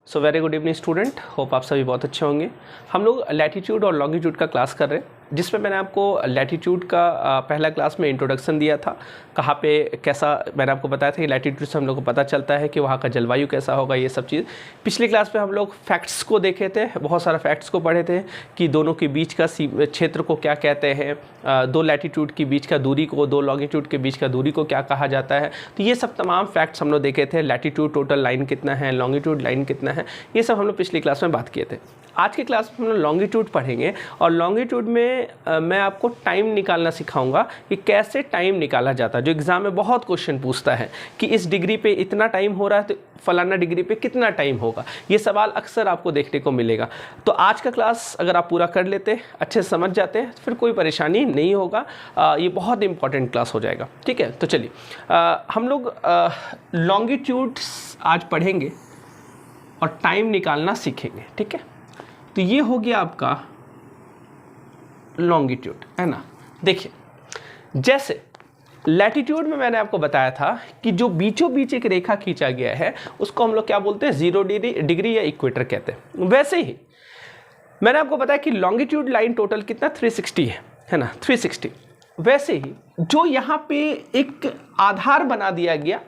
So very good evening student, hope आप सभी बहुत अच्छे होंगे। हम लोग लैटीट्यूड और लॉन्गिट्यूड का क्लास कर रहे हैं, जिसमें मैंने आपको लैटीट्यूड का पहला क्लास में इंट्रोडक्शन दिया था। कहाँ पे कैसा मैंने आपको बताया था कि लैटीट्यूड से हम लोग को पता चलता है कि वहाँ का जलवायु कैसा होगा, ये सब चीज़। पिछली क्लास में हम लोग फैक्ट्स को देखे थे, बहुत सारा फैक्ट्स को पढ़े थे कि दोनों के बीच का क्षेत्र को क्या कहते हैं, दो लैटीट्यूड के बीच का दूरी को, दो लॉन्गिट्यूड के बीच का दूरी को क्या कहा जाता है। तो ये सब तमाम फैक्ट्स हम लोग देखे थे। लैटीट्यूड टोटल लाइन कितना है, लॉन्गिट्यूड लाइन कितना है, ये सब हम लोग पिछली क्लास में बात किए थे। आज की क्लास में हम लोग लॉन्गिट्यूड पढ़ेंगे और लॉन्गिट्यूड में मैं आपको टाइम निकालना सिखाऊंगा कि कैसे टाइम निकाला जाता है। जो एग्जाम में बहुत क्वेश्चन पूछता है कि इस डिग्री पे इतना टाइम हो रहा है तो फलाना डिग्री पे कितना टाइम होगा, ये सवाल अक्सर आपको देखने को मिलेगा। तो आज का क्लास अगर आप पूरा कर लेते, अच्छे से समझ जाते हैं, फिर कोई परेशानी नहीं होगा। ये बहुत इंपॉर्टेंट क्लास हो जाएगा। ठीक है, तो चलिए हम लोग लॉन्गिट्यूड आज पढ़ेंगे और टाइम निकालना सीखेंगे। ठीक है, तो ये हो गया आपका लॉन्गिट्यूड, है ना। देखिए, जैसे लैटीट्यूड में मैंने आपको बताया था कि जो बीचों बीच एक रेखा खींचा गया है उसको हम लोग क्या बोलते हैं, 0 डिग्री या इक्वेटर कहते हैं। वैसे ही मैंने आपको बताया कि लॉन्गिट्यूड लाइन टोटल कितना 360 है ना, 360। वैसे ही जो यहाँ पे एक आधार बना दिया गया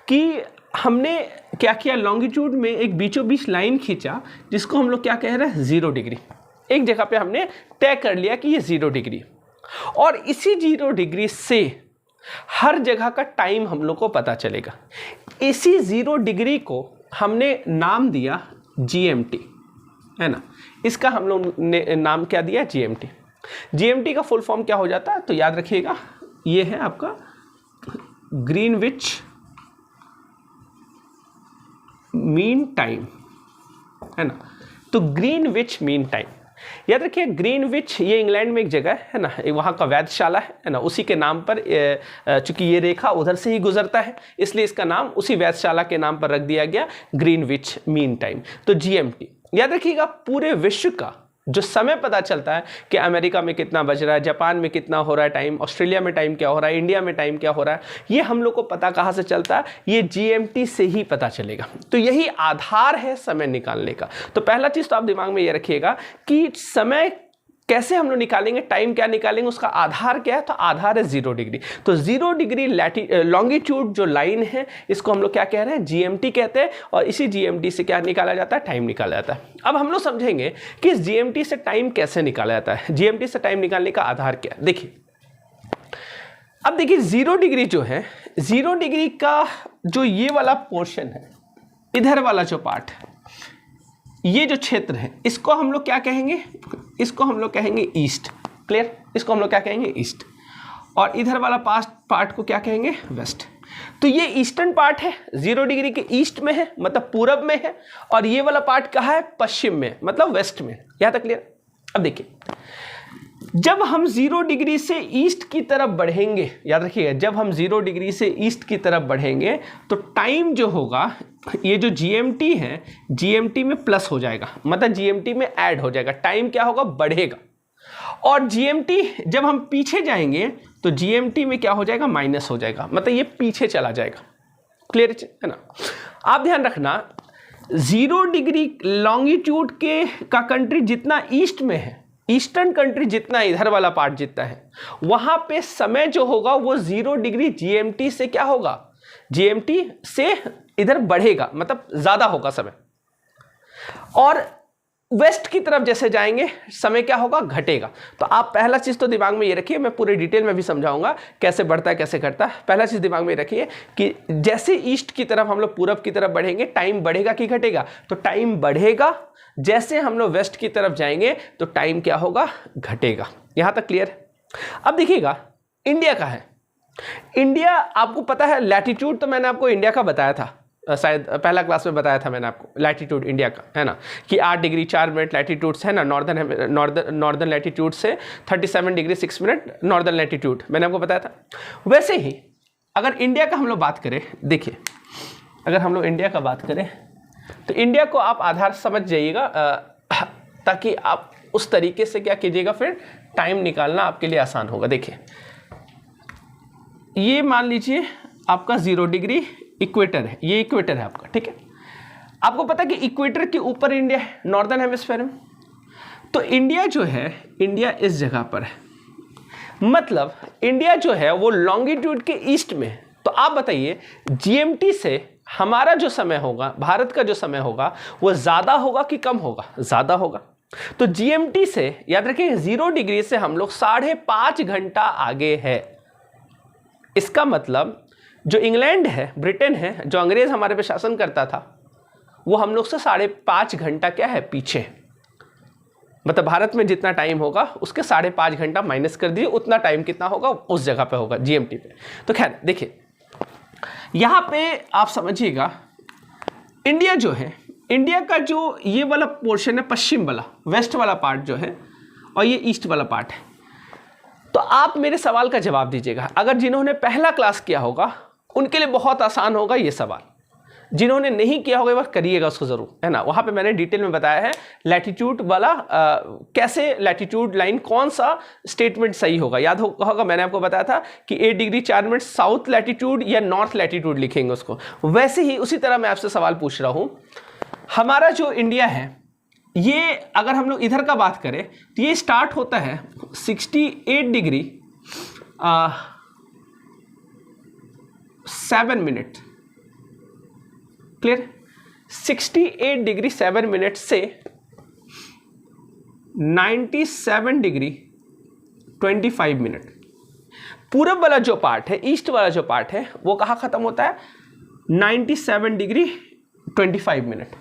कि हमने क्या किया, लॉन्गिट्यूड में एक बीचों बीच लाइन खींचा जिसको हम लोग क्या कह रहे हैं, 0 डिग्री। एक जगह पे हमने तय कर लिया कि ये 0 डिग्री, और इसी 0 डिग्री से हर जगह का टाइम हम लोग को पता चलेगा। इसी 0 डिग्री को हमने नाम दिया GMT, है ना। इसका हम लोग ने नाम क्या दिया, GMT। GMT का फुल फॉर्म क्या हो जाता है, तो याद रखिएगा, ये है आपका ग्रीनविच मीन टाइम, है ना। तो ग्रीनविच मीन टाइम याद रखिए। ग्रीनविच ये इंग्लैंड में एक जगह है ना, वहाँ का वेधशाला है ना, उसी के नाम पर, चूंकि ये रेखा उधर से ही गुजरता है इसलिए इसका नाम उसी वेधशाला के नाम पर रख दिया गया, ग्रीनविच मीन टाइम। तो GMT याद रखिएगा। पूरे विश्व का जो समय पता चलता है कि अमेरिका में कितना बज रहा है, जापान में कितना हो रहा है टाइम, ऑस्ट्रेलिया में टाइम क्या हो रहा है, इंडिया में टाइम क्या हो रहा है, ये हम लोग को पता कहाँ से चलता है, ये GMT से ही पता चलेगा। तो यही आधार है समय निकालने का। तो पहला चीज़ तो आप दिमाग में ये रखिएगा कि समय कैसे हम लोग निकालेंगे, टाइम क्या निकालेंगे, उसका आधार क्या है, तो आधार है 0 डिग्री। तो 0 डिग्री लॉन्गिट्यूड जो लाइन है इसको हम लोग क्या कह रहे हैं, GMT कहते हैं, और इसी GMT से क्या निकाला जाता है, टाइम निकाला जाता है। अब हम लोग समझेंगे कि इस GMT से टाइम कैसे निकाला जाता है, GMT से टाइम निकालने का आधार क्या है। देखिए, अब देखिए 0 डिग्री जो है, 0 डिग्री का जो ये वाला पोर्शन है, इधर वाला जो पार्ट है, ये जो क्षेत्र है, इसको हम लोग क्या कहेंगे, इसको हम लोग कहेंगे ईस्ट। क्लियर, इसको हम लोग क्या कहेंगे, ईस्ट। और इधर वाला पार्ट को क्या कहेंगे, वेस्ट। तो ये ईस्टर्न पार्ट है, 0 डिग्री के ईस्ट में है, मतलब पूरब में है, और ये वाला पार्ट कहाँ है, पश्चिम में, मतलब वेस्ट में। यहाँ तक क्लियर। अब देखिए, जब हम 0 डिग्री से ईस्ट की तरफ बढ़ेंगे, याद रखिएगा, जब हम 0 डिग्री से ईस्ट की तरफ बढ़ेंगे तो टाइम जो होगा, ये जो GMT है, GMT में प्लस हो जाएगा, मतलब GMT में ऐड हो जाएगा, टाइम क्या होगा, बढ़ेगा। और GMT जब हम पीछे जाएंगे तो GMT में क्या हो जाएगा, माइनस हो जाएगा, मतलब ये पीछे चला जाएगा। क्लियर है ना। आप ध्यान रखना, 0 डिग्री लॉन्गिट्यूड का कंट्री जितना ईस्ट में है, ईस्टर्न कंट्री जितना, इधर वाला पार्ट जितना है, वहां पे समय जो होगा वो 0 डिग्री GMT से क्या होगा, GMT से इधर बढ़ेगा, मतलब ज्यादा होगा समय। और वेस्ट की तरफ जैसे जाएंगे समय क्या होगा, घटेगा। तो आप पहला चीज तो दिमाग में ये रखिए, मैं पूरे डिटेल में भी समझाऊंगा कैसे बढ़ता है कैसे घटता है। पहला चीज दिमाग में रखिए कि जैसे ईस्ट की तरफ हम लोग पूरब की तरफ बढ़ेंगे, टाइम बढ़ेगा कि घटेगा, तो टाइम बढ़ेगा। जैसे हम लोग वेस्ट की तरफ जाएंगे तो टाइम क्या होगा, घटेगा। यहां तक क्लियर है। अब देखिएगा, इंडिया का है, इंडिया आपको पता है, लैटीट्यूड तो मैंने आपको इंडिया का बताया था, शायद पहला क्लास में बताया था मैंने आपको, लैटीट्यूड इंडिया का, है ना, कि 8 डिग्री 4 मिनट लैटीट्यूड है ना, नॉर्दर्न लैटीट्यूड से 37 डिग्री 6 मिनट नॉर्दर्न लैटीट्यूड, मैंने आपको बताया था। वैसे ही अगर इंडिया का हम लोग बात करें, देखिए, अगर हम लोग इंडिया का बात करें तो इंडिया को आप आधार समझ जाइएगा, ताकि आप उस तरीके से क्या कीजिएगा, फिर टाइम निकालना आपके लिए आसान होगा। देखिए, ये मान लीजिए आपका 0 डिग्री इक्वेटर है, ये इक्वेटर है आपका, ठीक है। आपको पता है कि इक्वेटर के ऊपर इंडिया है, नॉर्दर्न हेमिस्फीयर में। तो इंडिया जो है, इंडिया इस जगह पर है, मतलब इंडिया जो है वो लॉन्गिट्यूड के ईस्ट में। तो आप बताइए जीएमटी से हमारा जो समय होगा, भारत का जो समय होगा, वो ज़्यादा होगा कि कम होगा? ज़्यादा होगा। तो जीएमटी से याद रखिए 0 डिग्री से हम लोग 5.5 घंटा आगे है। इसका मतलब जो इंग्लैंड है, ब्रिटेन है, जो अंग्रेज हमारे पे शासन करता था, वो हम लोग से 5.5 घंटा क्या है? पीछे। मतलब भारत में जितना टाइम होगा उसके 5.5 घंटा माइनस कर दीजिए, उतना टाइम कितना होगा उस जगह पे होगा, जीएमटी पे। तो खैर देखिए यहां पे आप समझिएगा, इंडिया जो है, इंडिया का जो ये वाला पोर्शन है, पश्चिम वाला, वेस्ट वाला पार्ट जो है, और ये ईस्ट वाला पार्ट है। तो आप मेरे सवाल का जवाब दीजिएगा। अगर जिन्होंने पहला क्लास किया होगा उनके लिए बहुत आसान होगा ये सवाल, जिन्होंने नहीं किया होगा वह करिएगा उसको जरूर, है ना। वहां पे मैंने डिटेल में बताया है लैटिट्यूड वाला, कैसे लैटिट्यूड लाइन, कौन सा स्टेटमेंट सही होगा। याद होगा मैंने आपको बताया था कि 8 डिग्री 4 मिनट साउथ लैटिट्यूड या नॉर्थ लैटिट्यूड लिखेंगे उसको। वैसे ही उसी तरह मैं आपसे सवाल पूछ रहा हूं, हमारा जो इंडिया है ये अगर हम लोग इधर का बात करें तो ये स्टार्ट होता है 68 degree 7 minute, clear? 68 degree 7 minute से 97 डिग्री 25 मिनट। पूरब वाला जो पार्ट है, ईस्ट वाला जो पार्ट है, वो कहाँ खत्म होता है? 97 डिग्री 25 मिनट।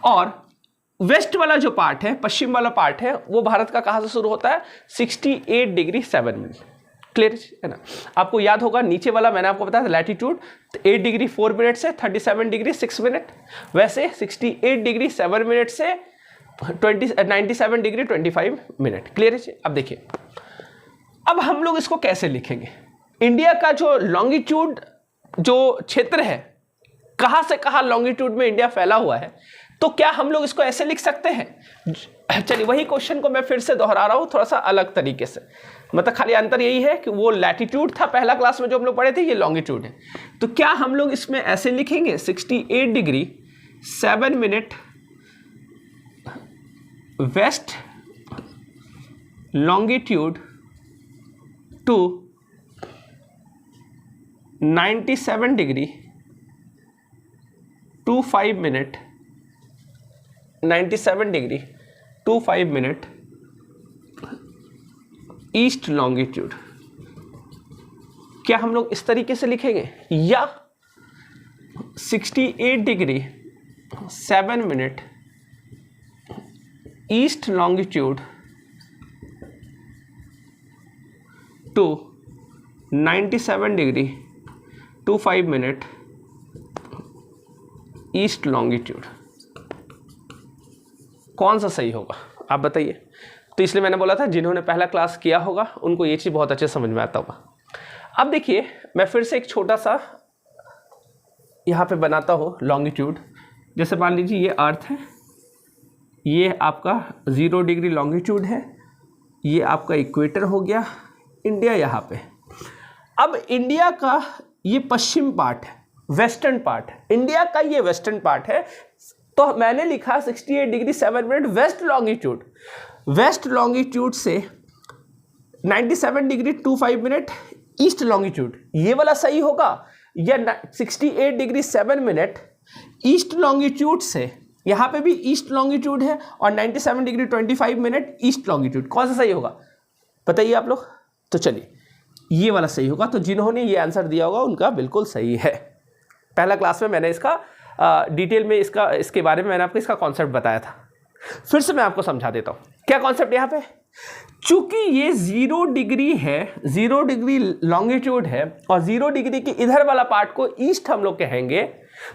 और वेस्ट वाला जो पार्ट है, पश्चिम वाला पार्ट है, वो भारत का कहाँ से शुरू होता है? 68 डिग्री 7 मिनट, क्लियर है ना। आपको याद होगा नीचे वाला मैंने आपको बताया था लैटिट्यूड 8 डिग्री 4 मिनट से 37 डिग्री 6 मिनट, वैसे 68 डिग्री 7 मिनट से 97 डिग्री 25 मिनट, क्लियर है। अब देखिए अब हम लोग इसको कैसे लिखेंगे? इंडिया का जो लॉन्गिट्यूड जो क्षेत्र है, कहाँ से कहाँ लॉन्गिट्यूड में इंडिया फैला हुआ है, तो क्या हम लोग इसको ऐसे लिख सकते हैं? चलिए वही क्वेश्चन को मैं फिर से दोहरा रहा हूं थोड़ा सा अलग तरीके से। मतलब खाली अंतर यही है कि वो लैटिट्यूड था पहला क्लास में जो हम लोग पढ़े थे, ये लॉन्गिट्यूड है। तो क्या हम लोग इसमें ऐसे लिखेंगे 68 degree 7 minute west longitude to 97 degree 25 minute 97 degree 25 minute east longitude. क्या हम लोग इस तरीके से लिखेंगे, या 68 degree 7 minute east longitude to 97 degree 25 minute east longitude? कौन सा सही होगा आप बताइए। तो इसलिए मैंने बोला था जिन्होंने पहला क्लास किया होगा उनको ये चीज़ बहुत अच्छे समझ में आता होगा। अब देखिए मैं फिर से एक छोटा सा यहाँ पे बनाता हूँ लॉन्गिट्यूड। जैसे मान लीजिए ये अर्थ है, ये आपका 0 डिग्री लॉन्गिट्यूड है, ये आपका इक्वेटर हो गया, इंडिया यहाँ पे। अब इंडिया का ये पश्चिम पार्ट है, वेस्टर्न पार्ट है, इंडिया का ये वेस्टर्न पार्ट है। तो मैंने लिखा 68 degree 7 minute west longitude, west longitude से 97 डिग्री 25 मिनट ईस्ट लॉन्गिट्यूड। ये वाला सही होगा, या 68 डिग्री 7 मिनट ईस्ट लॉन्गिट्यूड से, यहाँ पे भी ईस्ट लॉन्गिट्यूड है, और 97 डिग्री 25 मिनट ईस्ट लॉन्गिट्यूड, कौन सा सही होगा बताइए आप लोग। तो चलिए ये वाला सही होगा। तो जिन्होंने ये आंसर दिया होगा उनका बिल्कुल सही है। पहला क्लास में मैंने इसका डिटेल में इसके बारे में मैंने आपको इसका कॉन्सेप्ट बताया था। फिर से मैं आपको समझा देता हूँ क्या कॉन्सेप्ट यहाँ पे। चूंकि ये 0 डिग्री है, 0 डिग्री लॉन्गिट्यूड है, और 0 डिग्री के इधर वाला पार्ट को ईस्ट हम लोग कहेंगे,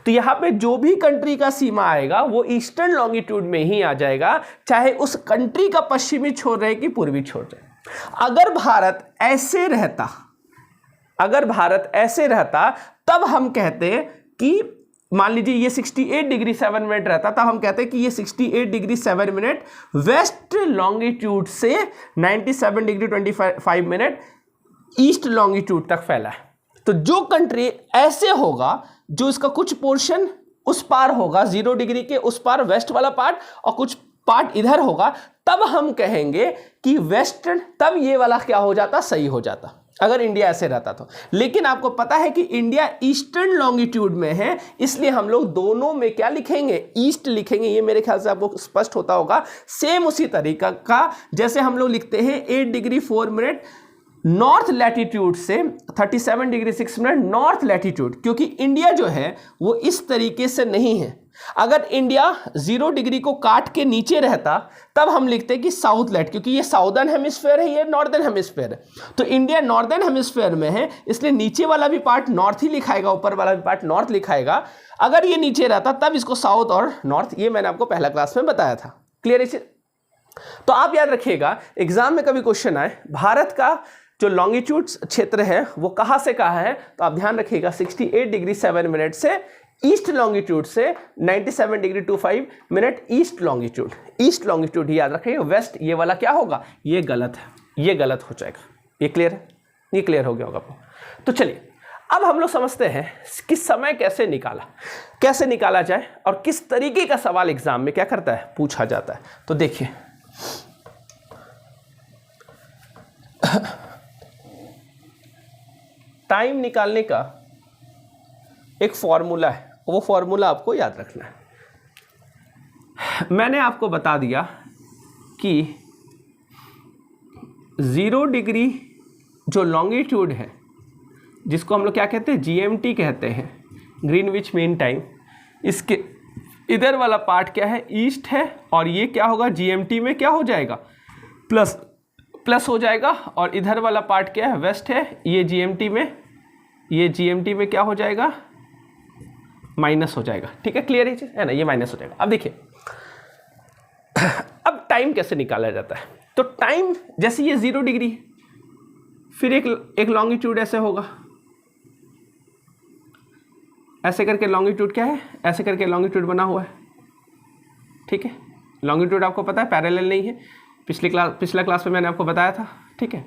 तो यहाँ पे जो भी कंट्री का सीमा आएगा वो ईस्टर्न लॉन्गिट्यूड में ही आ जाएगा, चाहे उस कंट्री का पश्चिमी छोर रहे कि पूर्वी छोर रहे। अगर भारत ऐसे रहता तब हम कहते कि मान लीजिए ये 68 डिग्री 7 मिनट रहता, तब हम कहते हैं कि ये 68 डिग्री 7 मिनट वेस्ट लॉन्गिट्यूड से 97 डिग्री 25 मिनट ईस्ट लॉन्गिट्यूड तक फैला है। तो जो कंट्री ऐसे होगा, जो इसका कुछ पोर्शन उस पार होगा, 0 डिग्री के उस पार वेस्ट वाला पार्ट और कुछ पार्ट इधर होगा, तब हम कहेंगे कि वेस्टर्न, तब ये वाला क्या हो जाता, सही हो जाता, अगर इंडिया ऐसे रहता तो। लेकिन आपको पता है कि इंडिया ईस्टर्न लॉन्गिट्यूड में है, इसलिए हम लोग दोनों में क्या लिखेंगे, ईस्ट लिखेंगे। ये मेरे ख्याल से आपको स्पष्ट होता होगा। सेम उसी तरीका का जैसे हम लोग लिखते हैं 8 डिग्री 4 मिनट नॉर्थ लैटिट्यूड से 37 डिग्री 6 मिनट नॉर्थ लैटिट्यूड, क्योंकि इंडिया जो है वो इस तरीके से नहीं है। अगर इंडिया 0 डिग्री को काट के नीचे रहता तब हम लिखते कि साउथ लैट, क्योंकि ये साउदर्न हेमिस्फेयर है, ये नॉर्दर्न हेमिस्फेयर है। तो इंडिया नॉर्दर्न हेमिस्फेयर में है, इसलिए नीचे वाला भी पार्ट नॉर्थ ही लिखाएगा, ऊपर वाला भी पार्ट नॉर्थ लिखाएगा। अगर ये नीचे रहता तब इसको साउथ और नॉर्थ, ये मैंने आपको पहला क्लास में बताया था। क्लियर है? तो आप याद रखिएगा, एग्जाम में कभी क्वेश्चन आए भारत का जो लॉन्गिट्यूड क्षेत्र है वो कहाँ से कहाँ है, तो आप ध्यान रखिएगा 68 डिग्री 7 मिनट से ईस्ट लॉन्गिट्यूड से 97 degree 25 minute east longitude. East longitude ही याद रखिएगा, वेस्ट ये वाला क्या होगा, ये गलत है, ये गलत हो जाएगा। ये क्लियर है? ये क्लियर हो गया होगा आपको। तो चलिए अब हम लोग समझते हैं कि समय कैसे निकाला जाए और किस तरीके का सवाल एग्जाम में क्या करता है, पूछा जाता है। तो देखिए टाइम निकालने का एक फॉर्मूला है, वो फॉर्मूला आपको याद रखना है। मैंने आपको बता दिया कि 0 डिग्री जो लॉन्गिट्यूड है, जिसको हम लोग क्या कहते हैं, GMT कहते हैं, ग्रीनविच मीन टाइम, इसके इधर वाला पार्ट क्या है, ईस्ट है, और ये क्या होगा, GMT में क्या हो जाएगा, प्लस हो जाएगा, और इधर वाला पार्ट क्या है, वेस्ट है, ये GMT में क्या हो जाएगा, माइनस हो जाएगा। ठीक है, क्लियर है ना, ये माइनस हो जाएगा। अब देखिए अब टाइम कैसे निकाला जाता है। तो टाइम जैसे ये 0 डिग्री, फिर एक लॉन्गिट्यूड ऐसे होगा, ऐसे करके लॉन्गिट्यूड क्या है, ऐसे करके लॉन्गिट्यूड बना हुआ है। ठीक है, लॉन्गिट्यूड आपको पता है पैरेलल नहीं है, पिछला क्लास में मैंने आपको बताया था। ठीक है,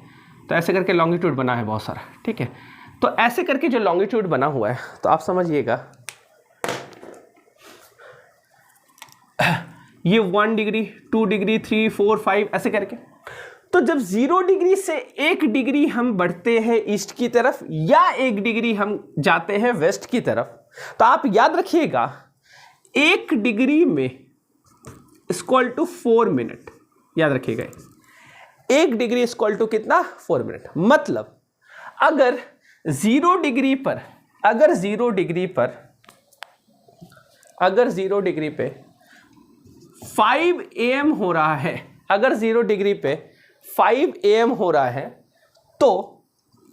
तो ऐसे करके लॉन्गिट्यूड बना है बहुत सारा। ठीक है, तो ऐसे करके जो लॉन्गिट्यूड बना हुआ है, तो आप समझिएगा ये 1 डिग्री 2 डिग्री 3 4 5 ऐसे करके। तो जब 0 डिग्री से 1 डिग्री हम बढ़ते हैं ईस्ट की तरफ, या 1 डिग्री हम जाते हैं वेस्ट की तरफ, तो आप याद रखिएगा 1 डिग्री में इक्वल टू 4 मिनट। याद रखिएगा 1 डिग्री इक्वल टू कितना, 4 मिनट। मतलब अगर 0 डिग्री पे 5 AM हो रहा है, अगर 0 डिग्री पे 5 AM हो रहा है, तो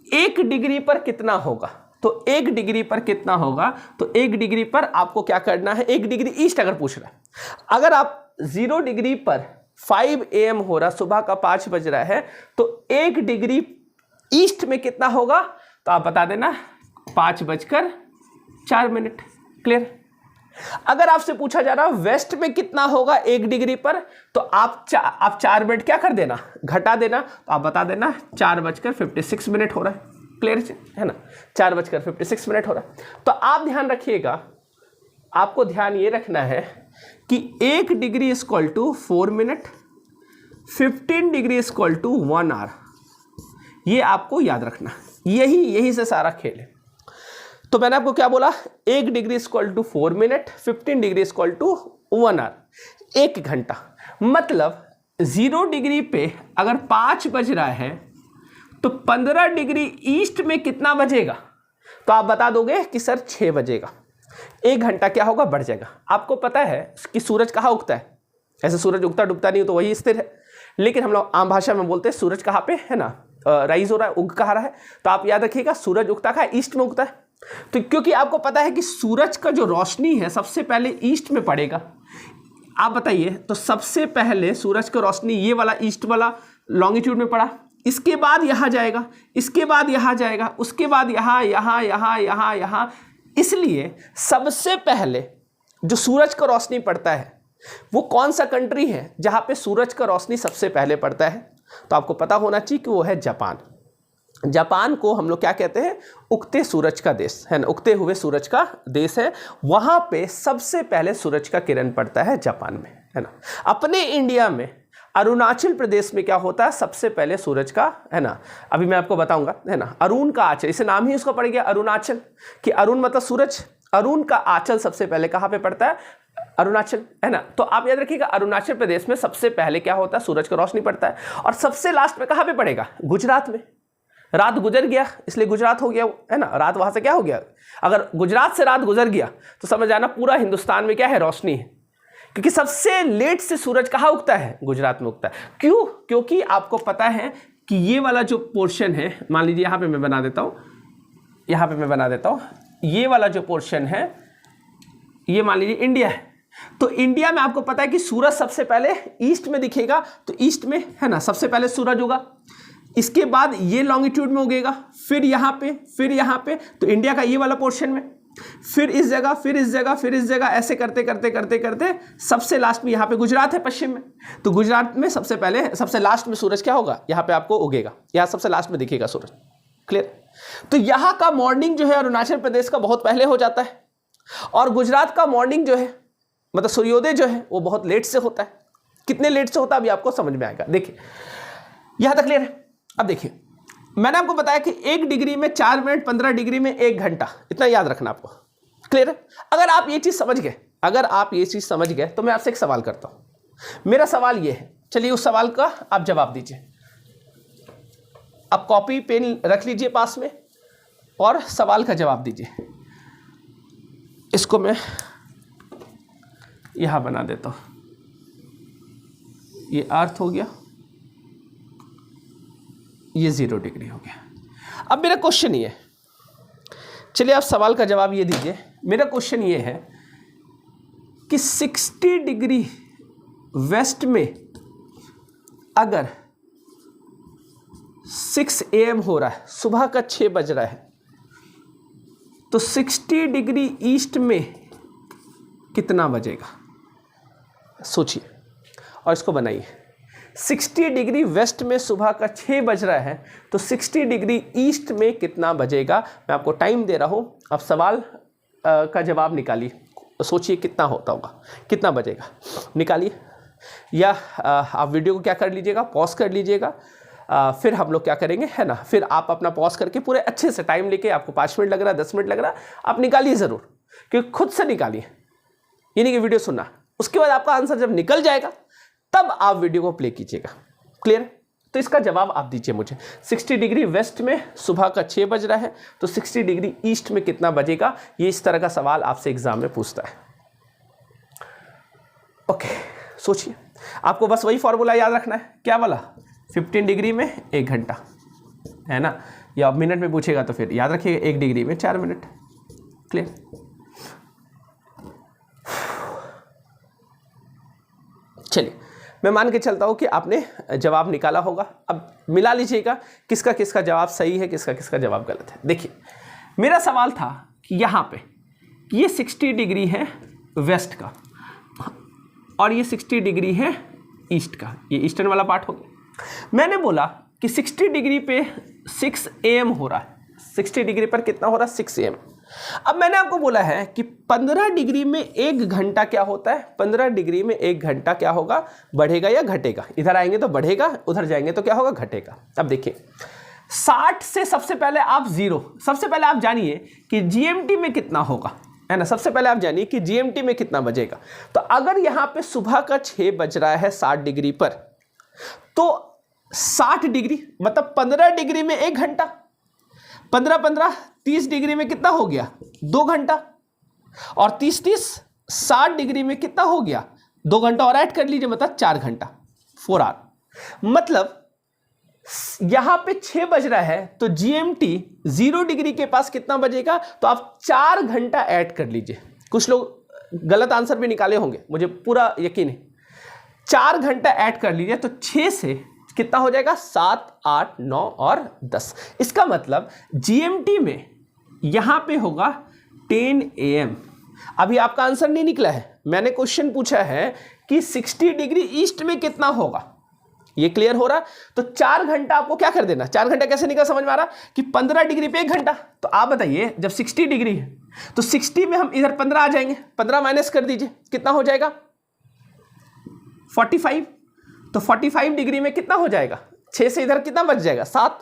1 डिग्री पर कितना होगा, तो 1 डिग्री पर कितना होगा, तो 1 डिग्री पर आपको क्या करना है, 1 डिग्री ईस्ट अगर पूछ रहा है, अगर आप 0 डिग्री पर 5 AM हो रहा, सुबह का 5 बज रहा है, तो 1 डिग्री ईस्ट में कितना होगा, तो आप बता देना 5:04। क्लियर? अगर आपसे पूछा जा रहा है वेस्ट में कितना होगा 1 डिग्री पर, तो आप 4 मिनट क्या कर देना, घटा देना, तो आप बता देना 4:56 हो रहा है। क्लियर है ना, 4:56 हो रहा है। तो आप ध्यान रखिएगा, आपको ध्यान ये रखना है कि 1 degree equal to 4 minute, 15 degree equal to 1 hour. ये आपको याद रखना, यही से सारा खेल है। तो मैंने आपको क्या बोला, 1 degree equal to 4 minute, 15 degree equal to 1 hour, 1 घंटा। मतलब 0 डिग्री पे अगर 5 बज रहा है, तो 15 डिग्री ईस्ट में कितना बजेगा, तो आप बता दोगे कि सर 6 बजेगा। 1 घंटा क्या होगा, बढ़ जाएगा। आपको पता है कि सूरज कहाँ उगता है, ऐसे सूरज उगता डूबता नहीं हो तो वही स्थिर है, लेकिन हम लोग आम भाषा में बोलते हैं सूरज कहाँ पे है ना, राइज हो रहा है, उग कहाँ रहा है। तो आप याद रखिएगा सूरज उगता कहाँ, ईस्ट में उगता है। तो क्योंकि आपको पता है कि सूरज का जो रोशनी है सबसे पहले ईस्ट में पड़ेगा, आप बताइए, तो सबसे पहले सूरज का रोशनी ये वाला ईस्ट वाला लॉन्गिट्यूड में पड़ा, इसके बाद यहाँ जाएगा, इसके बाद यहाँ जाएगा, उसके बाद यहाँ यहाँ यहाँ यहाँ यहाँ। इसलिए सबसे पहले जो सूरज का रोशनी पड़ता है वो कौन सा कंट्री है जहाँ पे सूरज का रोशनी सबसे पहले पड़ता है, तो आपको पता होना चाहिए कि वो है जापान। जापान को हम लोग क्या कहते हैं, उगते सूरज का देश है ना, उगते हुए सूरज का देश है। वहाँ पे सबसे पहले सूरज का किरण पड़ता है जापान में, है ना। अपने इंडिया में अरुणाचल प्रदेश में क्या होता है, सबसे पहले सूरज का, है ना, अभी मैं आपको बताऊंगा, है ना। अरुण का आंचल, इसे नाम ही उसका पड़ गया अरुणाचल, कि अरुण मतलब सूरज, अरुण का आंचल सबसे पहले कहाँ पे पड़ता है, अरुणाचल, है ना। तो आप याद रखिएगा अरुणाचल प्रदेश में सबसे पहले क्या होता है, सूरज का रोशनी पड़ता है। और सबसे लास्ट में कहाँ पे पड़ेगा, गुजरात में। रात गुजर गया इसलिए गुजरात हो गया, है ना, रात वहां से क्या हो गया, अगर गुजरात से रात गुजर गया तो समझ आना पूरा हिंदुस्तान में क्या है, रोशनी है। क्योंकि सबसे लेट से सूरज कहाँ उगता है, गुजरात में उगता है। क्यों, क्योंकि आपको पता है कि ये वाला जो पोर्शन है, मान लीजिए यहाँ पे मैं बना देता हूँ, यहाँ पे मैं बना देता हूँ, ये वाला जो पोर्शन है ये मान लीजिए इंडिया है। तो इंडिया में आपको पता है कि सूरज सबसे पहले ईस्ट में दिखेगा, तो ईस्ट में, है ना, सबसे पहले सूरज होगा, इसके बाद ये लॉन्गिट्यूड में उगेगा, फिर यहाँ पे, फिर यहाँ पे, तो इंडिया का ये वाला पोर्शन में, फिर इस जगह, फिर इस जगह, फिर इस जगह, ऐसे करते करते करते करते सबसे लास्ट में यहाँ पे गुजरात है पश्चिम में। तो गुजरात में सबसे पहले, सबसे लास्ट में सूरज क्या होगा, यहाँ पे आपको उगेगा, यहाँ सबसे लास्ट में दिखेगा सूरज। क्लियर। तो यहाँ का मॉर्निंग जो है अरुणाचल प्रदेश का बहुत पहले हो जाता है, और गुजरात का मॉर्निंग जो है, मतलब सूर्योदय जो है, वो बहुत लेट से होता है। कितने लेट से होता है अभी आपको समझ में आएगा। देखिए यहाँ तक क्लियर है। अब देखिए मैंने आपको बताया कि 1 डिग्री में 4 मिनट, 15 डिग्री में 1 घंटा, इतना याद रखना आपको। क्लियर है। अगर आप ये चीज समझ गए, अगर आप ये चीज समझ गए तो मैं आपसे एक सवाल करता हूं। मेरा सवाल ये है, चलिए उस सवाल का आप जवाब दीजिए। आप कॉपी पेन रख लीजिए पास में और सवाल का जवाब दीजिए। इसको मैं यहां बना देता हूं, ये अर्थ हो गया, ये 0 डिग्री हो गया। अब मेरा क्वेश्चन ये है, चलिए आप सवाल का जवाब ये दीजिए। मेरा क्वेश्चन ये है कि 60 डिग्री वेस्ट में अगर 6 AM हो रहा है, सुबह का 6 बज रहा है, तो 60 डिग्री ईस्ट में कितना बजेगा, सोचिए और इसको बनाइए। 60 डिग्री वेस्ट में सुबह का 6 बज रहा है, तो 60 डिग्री ईस्ट में कितना बजेगा। मैं आपको टाइम दे रहा हूं, आप सवाल का जवाब निकालिए, सोचिए कितना होता होगा, कितना बजेगा, निकालिए। या आप वीडियो को क्या कर लीजिएगा, पॉज कर लीजिएगा, फिर हम लोग क्या करेंगे, है ना, फिर आप अपना पॉज करके पूरे अच्छे से टाइम लेके, आपको 5 मिनट लग रहा है, 10 मिनट लग रहा है, आप निकालिए ज़रूर, क्योंकि खुद से निकालिए, ये नहीं कि वीडियो सुनना। उसके बाद आपका आंसर जब निकल जाएगा तब आप वीडियो को प्ले कीजिएगा। क्लियर है। तो इसका जवाब आप दीजिए मुझे। 60 डिग्री वेस्ट में सुबह का 6 बज रहा है, तो 60 डिग्री ईस्ट में कितना बजेगा। ये इस तरह का सवाल आपसे एग्जाम में पूछता है। ओके, सोचिए, आपको बस वही फॉर्मूला याद रखना है। क्या वाला, 15 डिग्री में 1 घंटा, है ना, या मिनट में पूछेगा तो फिर याद रखिएगा 1 डिग्री में 4 मिनट। क्लियर। चलिए मैं मान के चलता हूं कि आपने जवाब निकाला होगा। अब मिला लीजिएगा किसका किसका जवाब सही है, किसका किसका जवाब गलत है। देखिए मेरा सवाल था कि यहाँ पे ये 60 डिग्री है वेस्ट का और ये 60 डिग्री है ईस्ट का, ये ईस्टर्न वाला पार्ट हो गया। मैंने बोला कि 60 डिग्री पे 6 AM हो रहा है, 60 डिग्री पर कितना हो रहा है, 6 AM। अब मैंने आपको बोला है कि 15 डिग्री में 1 घंटा क्या होता है, 15 डिग्री में 1 घंटा क्या होगा, बढ़ेगा या घटेगा। इधर आएंगे तो बढ़ेगा, उधर जाएंगे तो क्या होगा, घटेगा। अब देखिए 60 से सबसे पहले आप 0, सबसे पहले आप जानिए कि GMT में कितना होगा, है ना, सबसे पहले आप जानिए कि GMT में कितना बजेगा। तो अगर यहाँ पे सुबह का 6 बज रहा है 60 डिग्री पर, तो 60 डिग्री मतलब 15 डिग्री में 1 घंटा, 15-15 30 डिग्री में कितना हो गया, 2 घंटा, और 30-30 60 डिग्री में कितना हो गया, 2 घंटा और ऐड कर लीजिए, मतलब 4 घंटा, 4 आवर। मतलब यहां पे 6 बज रहा है तो GMT 0 डिग्री के पास कितना बजेगा, तो आप 4 घंटा ऐड कर लीजिए। कुछ लोग गलत आंसर भी निकाले होंगे, मुझे पूरा यकीन है। 4 घंटा ऐड कर लीजिए तो 6 से कितना हो जाएगा, 7, 8, 9 और 10। इसका मतलब GMT में यहां पे होगा 10 AM। अभी आपका आंसर नहीं निकला है, मैंने क्वेश्चन पूछा है कि 60 डिग्री ईस्ट में कितना होगा, ये क्लियर हो रहा है? तो 4 घंटा आपको क्या कर देना, 4 घंटा कैसे निकल समझ में आ रहा कि 15 डिग्री पे 1 घंटा। तो आप बताइए जब 60 डिग्री है तो 60 में हम इधर 15 आ जाएंगे, 15 माइनस कर दीजिए, कितना हो जाएगा 45। तो 45 डिग्री में कितना हो जाएगा, 6 से इधर कितना बच जाएगा 7।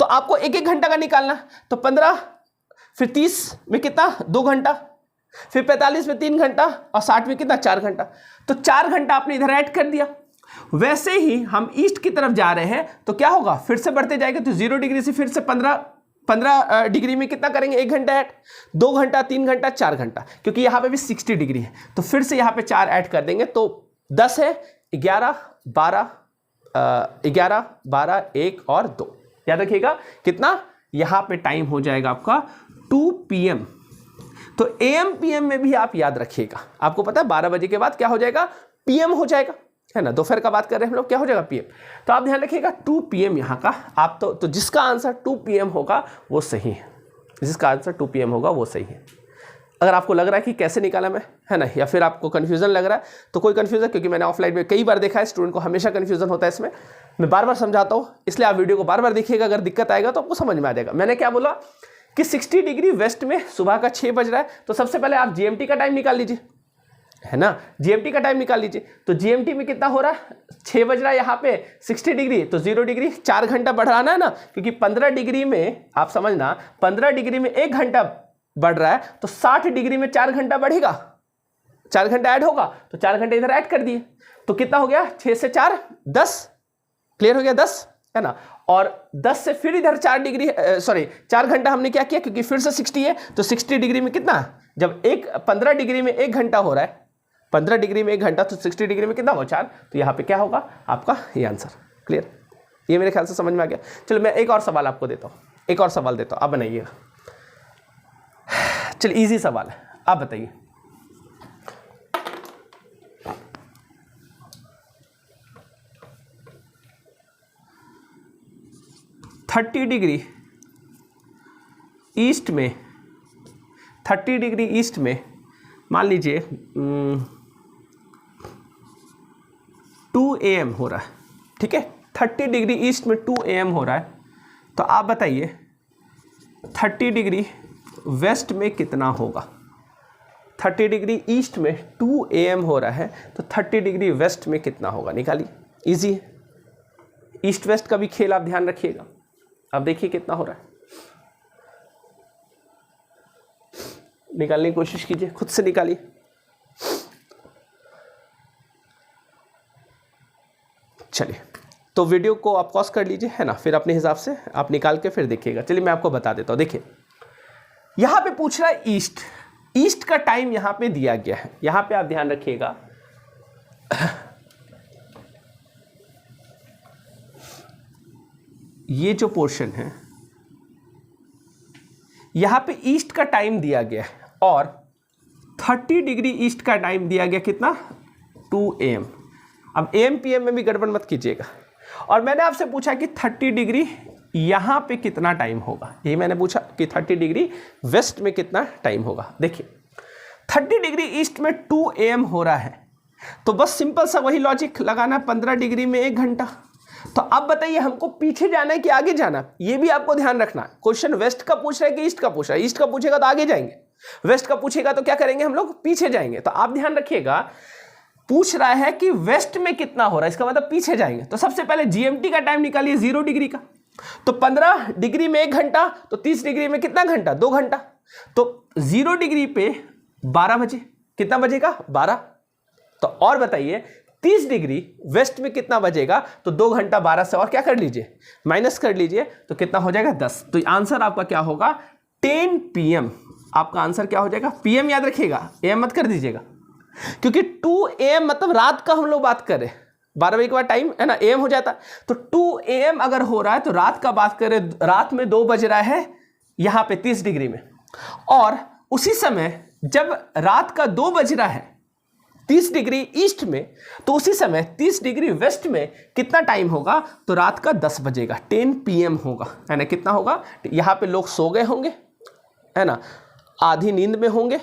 तो आपको 1-1 घंटा का निकालना। तो 15 फिर 30 में कितना 2 घंटा, फिर 45 में 3 घंटा और 60 में कितना 4 घंटा। तो 4 घंटा आपने इधर ऐड कर दिया। वैसे ही हम ईस्ट की तरफ जा रहे हैं तो क्या होगा, फिर से बढ़ते जाएंगे। तो 0 डिग्री से फिर से 15 डिग्री में कितना करेंगे 1 घंटा ऐड, 2 घंटा, 3 घंटा, 4 घंटा, क्योंकि यहाँ पे भी 60 डिग्री है। तो फिर से यहाँ पे 4 ऐड कर देंगे तो 10 है, 11, 12, 1 और 2। याद रखिएगा कितना यहाँ पे टाइम हो जाएगा आपका 2 PM। तो AM PM में भी आप याद रखिएगा, आपको पता है 12 बजे के बाद क्या हो जाएगा PM हो जाएगा, है ना। दोपहर का बात कर रहे हैं हम लोग, क्या हो जाएगा PM। तो आप ध्यान रखिएगा 2 PM यहाँ का। आप तो जिसका आंसर 2 PM होगा वो सही है, जिसका आंसर 2 PM होगा वो सही है। अगर आपको लग रहा है कि कैसे निकाला मैं, है ना, या फिर आपको कन्फ्यूजन लग रहा है तो कोई कन्फ्यूजन, क्योंकि मैंने ऑफलाइन में कई बार देखा है स्टूडेंट को हमेशा कन्फ्यूजन होता है इसमें, मैं बार बार समझाता हूँ, इसलिए आप वीडियो को बार बार देखिएगा। अगर दिक्कत आएगा तो आपको समझ में आ जाएगा। मैंने क्या बोला कि 60 डिग्री वेस्ट में सुबह का 6 बज रहा है, तो सबसे पहले आप GMT का टाइम निकाल लीजिए, है ना, GMT का टाइम निकाल लीजिए। तो GMT में कितना हो रहा है, 6 बज रहा है यहाँ पे 60 डिग्री, तो 0 डिग्री 4 घंटा बढ़ाना है ना, क्योंकि 15 डिग्री में आप समझना 15 डिग्री में 1 घंटा बढ़ रहा है, तो 60 डिग्री में 4 घंटा बढ़ेगा, 4 घंटा ऐड होगा, तो 4 घंटे इधर ऐड कर दिए। तो कितना हो गया 6 से 4 10, क्लियर हो गया 10, है ना। और 10 से फिर इधर 4 घंटा हमने क्या किया, क्योंकि फिर से 60 है, तो 60 डिग्री में कितना, जब 15 डिग्री में 1 घंटा हो रहा है, 15 डिग्री में 1 घंटा, तो 60 डिग्री में कितना हो 4। तो यहाँ पे क्या होगा आपका ये आंसर। क्लियर, ये मेरे ख्याल से समझ में आ गया। चलो मैं एक और सवाल आपको देता हूँ, एक और सवाल देता हूँ, आप बनाइएगा। चल इजी सवाल है, आप बताइए। थर्टी डिग्री ईस्ट में, 30 डिग्री ईस्ट में मान लीजिए 2 AM हो रहा है, ठीक है। 30 डिग्री ईस्ट में 2 AM हो रहा है, तो आप बताइए 30 डिग्री वेस्ट में कितना होगा। 30 डिग्री ईस्ट में 2 AM हो रहा है, तो 30 डिग्री वेस्ट में कितना होगा, निकालिए। इजी है, ईस्ट वेस्ट का भी खेल आप ध्यान रखिएगा। अब देखिए कितना हो रहा है, निकालने की कोशिश कीजिए, खुद से निकालिए। चलिए, तो वीडियो को आप पॉज कर लीजिए, है ना, फिर अपने हिसाब से आप निकाल के फिर देखिएगा। चलिए मैं आपको बता देता हूं। देखिए यहां पे पूछ रहा है ईस्ट, ईस्ट का टाइम यहां पे दिया गया है। यहां पे आप ध्यान रखिएगा, ये जो पोर्शन है यहां पे ईस्ट का टाइम दिया गया है, और 30 डिग्री ईस्ट का टाइम दिया गया कितना 2 AM। अब AM PM में भी गड़बड़ मत कीजिएगा। और मैंने आपसे पूछा कि 30 डिग्री यहां पे कितना टाइम होगा, यही मैंने पूछा कि 30 डिग्री वेस्ट में कितना टाइम होगा। देखिए 30 डिग्री ईस्ट में 2 AM हो रहा है, तो बस सिंपल सा वही लॉजिक लगाना, 15 डिग्री में 1 घंटा। तो अब बताइए हमको पीछे जाना है कि आगे जाना, ये भी आपको ध्यान रखना। क्वेश्चन वेस्ट का पूछ रहा है कि ईस्ट का पूछ रहा है। ईस्ट का पूछेगा तो आगे जाएंगे, वेस्ट का पूछेगा तो क्या करेंगे हम लोग, पीछे जाएंगे। तो आप ध्यान रखिएगा, पूछ रहा है कि वेस्ट में कितना हो रहा है, इसका मतलब पीछे जाएंगे। तो सबसे पहले GMT का टाइम निकालिए 0 डिग्री का। तो 15 डिग्री में 1 घंटा, तो 30 डिग्री में कितना घंटा, 2 घंटा। तो 0 डिग्री पे 12 बजे, कितना बजेगा 12। तो और बताइए 30 डिग्री वेस्ट में कितना बजेगा, तो 2 घंटा 12 से और क्या कर लीजिए, माइनस कर लीजिए, तो कितना हो जाएगा 10। तो आंसर आपका क्या होगा 10 PM। आपका आंसर क्या हो जाएगा, PM याद रखिएगा, AM मत कर दीजिएगा, क्योंकि 2 AM मतलब रात का हम लोग बात करें, 12 बजे के बाद टाइम है ना, AM हो जाता। तो 2 AM अगर हो रहा है तो रात का बात करें, रात में 2 बज रहा है यहाँ पे 30 डिग्री में, और उसी समय जब रात का 2 बज रहा है 30 डिग्री ईस्ट में, तो उसी समय 30 डिग्री वेस्ट में कितना टाइम होगा, तो रात का 10 बजेगा, 10 PM होगा, है ना। कितना होगा, यहाँ पे लोग सो गए होंगे, है ना, आधी नींद में होंगे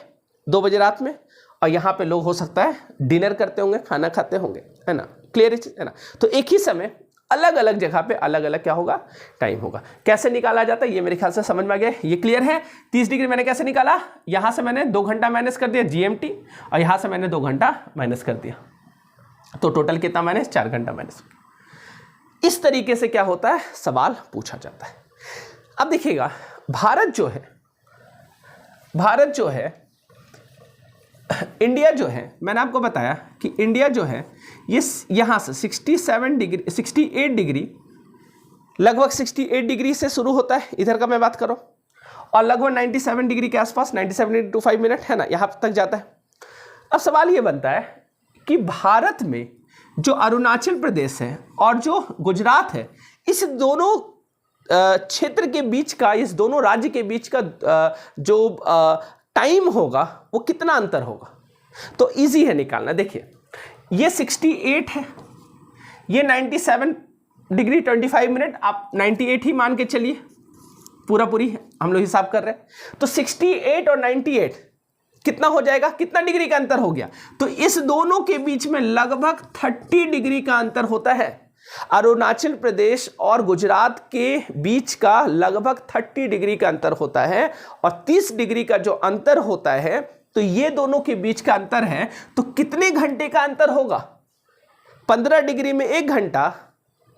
2 बजे रात में, और यहाँ पे लोग हो सकता है डिनर करते होंगे, खाना खाते होंगे, है ना। क्लियर है ना। तो एक ही समय अलग अलग जगह पे अलग अलग क्या होगा, टाइम होगा। कैसे निकाला जाता है ये मेरे ख्याल से समझ में आ गया, ये क्लियर है। 30 डिग्री मैंने कैसे निकाला, यहां से मैंने 2 घंटा माइनस कर दिया GMT और यहां से मैंने 2 घंटा माइनस कर दिया, तो टोटल कितना माइनस, 4 घंटा माइनस। इस तरीके से क्या होता है, सवाल पूछा जाता है। अब देखिएगा भारत जो है इंडिया जो है, मैंने आपको बताया कि इंडिया जो है ये यहाँ से 68 डिग्री लगभग 68 डिग्री से शुरू होता है, इधर का मैं बात करूँ, और लगभग 97 डिग्री के आसपास 97.25 मिनट है ना, यहाँ तक जाता है। अब सवाल ये बनता है कि भारत में जो अरुणाचल प्रदेश है और जो गुजरात है, इस दोनों क्षेत्र के बीच का, इस दोनों राज्य के बीच का जो टाइम होगा वो कितना अंतर होगा, तो इजी है निकालना। देखिए ये 68 है, ये 97 डिग्री 25 मिनट, आप 98 ही मान के चलिए, पूरी हम लोग हिसाब कर रहे हैं। तो 68 और 98 कितना हो जाएगा, कितना डिग्री का अंतर हो गया, तो इस दोनों के बीच में लगभग 30 डिग्री का अंतर होता है। अरुणाचल प्रदेश और गुजरात के बीच का लगभग 30 डिग्री का अंतर होता है, और 30 डिग्री का जो अंतर होता है, तो ये दोनों के बीच का अंतर है, तो कितने घंटे का अंतर होगा, 15 डिग्री में 1 घंटा,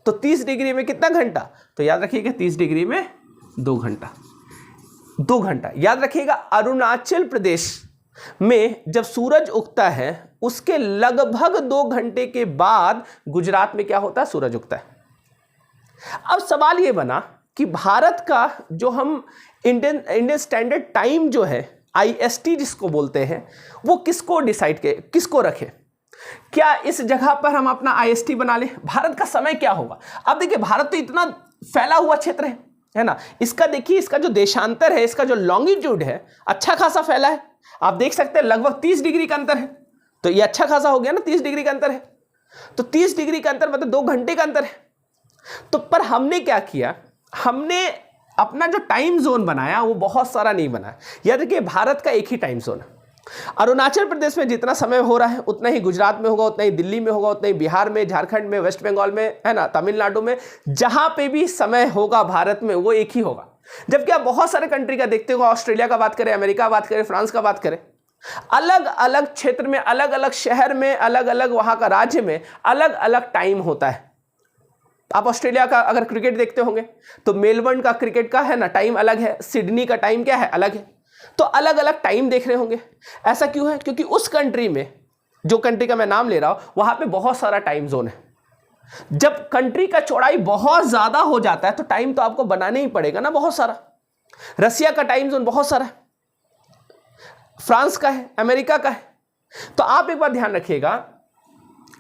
तो 30 डिग्री में कितना घंटा, तो याद रखिएगा 30 डिग्री में 2 घंटा, 2 घंटा याद रखिएगा। अरुणाचल प्रदेश में जब सूरज उगता है उसके लगभग 2 घंटे के बाद गुजरात में क्या होता है, सूरज उगता है। अब सवाल ये बना कि भारत का जो हम इंडियन स्टैंडर्ड टाइम जो है IST जिसको बोलते हैं, वो किसको डिसाइड के, किसको रखे, क्या इस जगह पर हम अपना IST बना ले, भारत का समय क्या होगा। अब देखिए भारत तो इतना फैला हुआ क्षेत्र है ना, इसका देखिए, इसका जो देशांतर है, इसका जो लॉन्गिट्यूड है अच्छा खासा फैला है, आप देख सकते हैं लगभग 30 डिग्री का अंतर है, तो ये अच्छा खासा हो गया ना, 30 डिग्री का अंतर है, तो 30 डिग्री का अंतर मतलब 2 घंटे का अंतर है। तो पर हमने क्या किया, हमने अपना जो टाइम जोन बनाया वो बहुत सारा नहीं बनाया। याद रखिए भारत का एक ही टाइम जोन है, अरुणाचल प्रदेश में जितना समय हो रहा है उतना ही गुजरात में होगा, उतना ही दिल्ली में होगा, उतना ही बिहार में, झारखंड में, वेस्ट बंगाल में, है ना, तमिलनाडु में, जहां पे भी समय होगा भारत में वो एक ही होगा। जबकि आप बहुत सारे कंट्री का देखते हो, ऑस्ट्रेलिया का बात करें, अमेरिका का बात करें, फ्रांस का बात करें, अलग अलग क्षेत्र में, अलग अलग शहर में, अलग अलग वहां का राज्य में अलग अलग टाइम होता है। आप ऑस्ट्रेलिया का अगर क्रिकेट देखते होंगे तो मेलबर्न का क्रिकेट का है ना टाइम अलग है, सिडनी का टाइम क्या है, अलग है, तो अलग अलग टाइम देख रहे होंगे। ऐसा क्यों है, क्योंकि उस कंट्री में, जो कंट्री का मैं नाम ले रहा हूं, वहां पे बहुत सारा टाइम जोन है। जब कंट्री का चौड़ाई बहुत ज्यादा हो जाता है तो टाइम तो आपको बनाना ही पड़ेगा ना बहुत सारा। रसिया का टाइम जोन बहुत सारा है, फ्रांस का है, अमेरिका का है। तो आप एक बार ध्यान रखिएगा,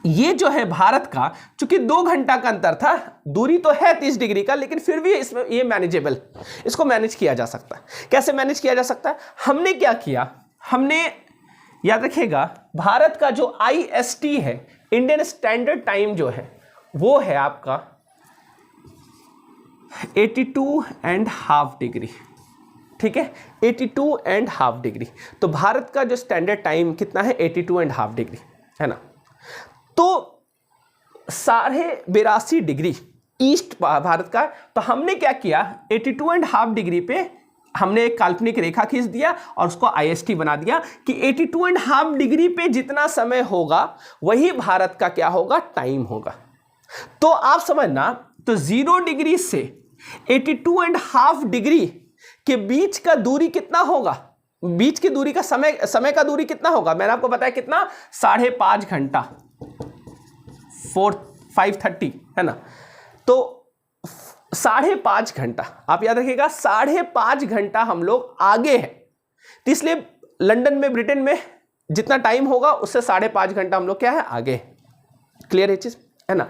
ये जो है भारत का, चूंकि 2 घंटा का अंतर था, दूरी तो है 30 डिग्री का, लेकिन फिर भी इसमें ये मैनेजेबल, इसको मैनेज किया जा सकता है। कैसे मैनेज किया जा सकता है, हमने क्या किया, हमने याद रखिएगा भारत का जो IST है, इंडियन स्टैंडर्ड टाइम जो है, वो है आपका 82.5 डिग्री, ठीक है, 82.5 डिग्री। तो भारत का जो स्टैंडर्ड टाइम कितना है, 82.5 डिग्री है ना। तो 82.5 डिग्री ईस्ट भारत का। तो हमने क्या किया, 82.5 डिग्री पे हमने एक काल्पनिक रेखा खींच दिया और उसको IST बना दिया कि 82.5 डिग्री पे जितना समय होगा वही भारत का क्या होगा, टाइम होगा। तो आप समझना, तो 0 डिग्री से 82.5 डिग्री के बीच का दूरी कितना होगा, बीच की दूरी का समय का दूरी कितना होगा, मैंने आपको बताया कितना, 5.5 घंटा, 5:30 है ना। तो 5.5 घंटा आप याद रखिएगा, 5.5 घंटा हम लोग आगे हैं। तो इसलिए लंदन में, ब्रिटेन में जितना टाइम होगा उससे 5.5 घंटा हम लोग क्या है, आगे। क्लियर है चीज, है ना।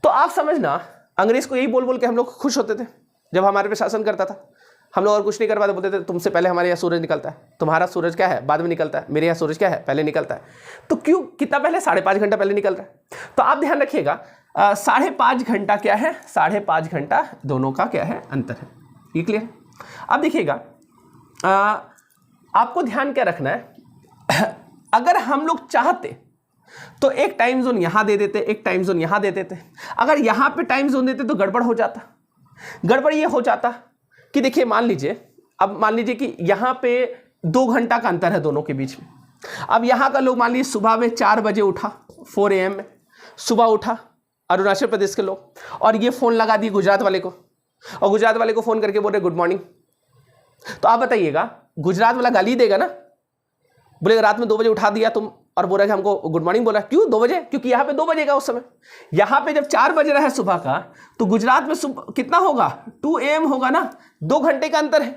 तो आप समझना, अंग्रेज को यही बोल बोल के हम लोग खुश होते थे जब हमारे पे शासन करता था। हम लोग और कुछ नहीं कर पाते, बोलते थे तुमसे पहले हमारे यहाँ सूरज निकलता है, तुम्हारा सूरज क्या है बाद में निकलता है, मेरे यहाँ सूरज क्या है पहले निकलता है। तो क्यों, कितना पहले, 5.5 घंटा पहले निकल रहा है। तो आप ध्यान रखिएगा, 5.5 घंटा क्या है, 5.5 घंटा दोनों का क्या है, अंतर है। ये क्लियर। अब देखिएगा, आपको ध्यान क्या रखना है, अगर हम लोग चाहते तो एक टाइम जोन यहां दे देते, एक टाइम जोन यहां दे देते। अगर यहां पे टाइम जोन देते तो गड़बड़ हो जाता। गड़बड़ ये हो जाता कि देखिए मान लीजिए, अब मान लीजिए कि यहां पे 2 घंटा का अंतर है दोनों के बीच में। अब यहां का लोग मान लीजिए सुबह में 4 बजे उठा, 4 AM में सुबह उठा अरुणाचल प्रदेश के लोग, और ये फोन लगा दिए गुजरात वाले को, और गुजरात वाले को फोन करके बोल रहे गुड मॉर्निंग। तो आप बताइएगा गुजरात वाला गाली देगा ना, बोलेगा रात में 2 बजे उठा दिया तुम और बोल रहे कि हमको गुड मॉर्निंग बोला। क्यों 2 बजे? क्योंकि यहाँ पे 2 बजे का उस समय, यहाँ पे जब 4 बज रहा है सुबह का, तो गुजरात में सुबह कितना होगा? 2 AM होगा ना, 2 घंटे का अंतर है।